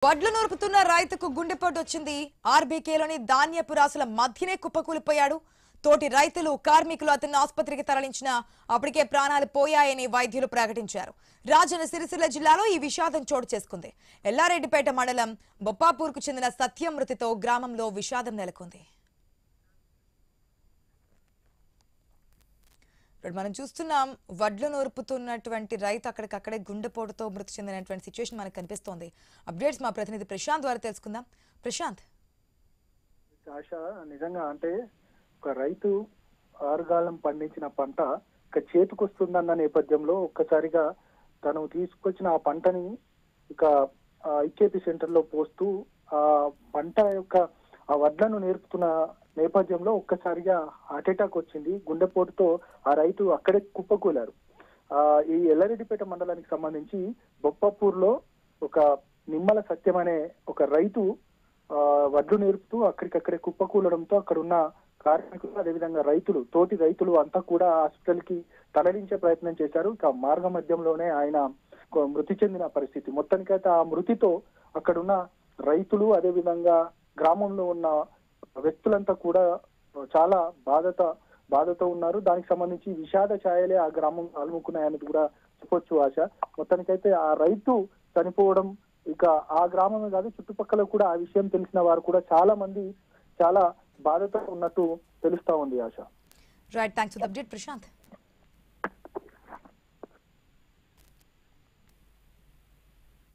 వడ్లు నూర్పుతున్న రైతుకు గుండెపోటు వచ్చింది. ఆర్బీకేలోని ధాన్యపు రాసుల మధ్యనే కుప్పకూలిపోయాడు. తోటి రైతులు కార్మికులు అతన్ని ఆసుపత్రికి తరలించినా అప్పటికే ప్రాణాలు పోయాయని వైద్యులు ప్రకటించారు. రాజన్న సిరిసిల్ల జిల్లాలో ఈ విషాదం చోటు చేసుకుంది. ఎల్లారెడ్డిపేట మండలం బొప్పాపూర్కు చెందిన సత్యం మృతితో గ్రామంలో విషాదం నెలకొంది. మనం చూస్తున్నాం, వడ్లు నూర్పుతున్నటువంటి రైతు అక్కడికక్కడే గుండెపోటుతో మృతి చెందినటువంటి సిచ్యువేషన్ మనకు కనిపిస్తోంది. అప్డేట్స్ మా ప్రతినిధి ప్రశాంత్ ద్వారా తెలుసుకుందాం. ప్రశాంత్, ఆశ నిజంగా అంటే ఒక రైతు ఆరుగాలం పండించిన పంట ఇక చేతికొస్తుందన్న నేపథ్యంలో ఒక్కసారిగా తను తీసుకొచ్చిన ఆ పంటని ఇక ఐకేపీ సెంటర్ లో పోస్తూ ఆ పంట యొక్క ఆ వడ్లను నేర్పుతున్న నేపథ్యంలో ఒక్కసారిగా హార్ట్ అటాక్ వచ్చింది. గుండెపోటుతో ఆ రైతు అక్కడే కుప్పకూలారు. ఈ ఎల్లారెడ్డిపేట మండలానికి సంబంధించి బొప్పపూర్లో ఒక నిమ్మల సత్యం అనే ఒక రైతు వడ్లు నేర్పుతూ అక్కడికక్కడే కుప్పకూలడంతో అక్కడ ఉన్న కార్మికులు అదేవిధంగా రైతులు తోటి రైతులు అంతా కూడా హాస్పిటల్ కి తరలించే ప్రయత్నం చేశారు. ఇక మార్గ మధ్యంలోనే ఆయన మృతి చెందిన పరిస్థితి. మొత్తానికైతే ఆ మృతితో అక్కడున్న రైతులు అదేవిధంగా గ్రామంలో ఉన్న వ్యక్తులంతా కూడా చాలా బాధతో ఉన్నారు. దానికి సంబంధించి విషాద ఛాయలే ఆ గ్రామం అలుముకున్నాయని కూడా చెప్పొచ్చు ఆశ. మొత్తానికైతే ఆ రైతు చనిపోవడం ఇక ఆ గ్రామమే కాదు చుట్టుపక్కల కూడా ఆ విషయం తెలిసిన వారు కూడా చాలా మంది చాలా బాధతో ఉన్నట్టు తెలుస్తా ఉంది Asha. Right, thanks for the update Prashanth.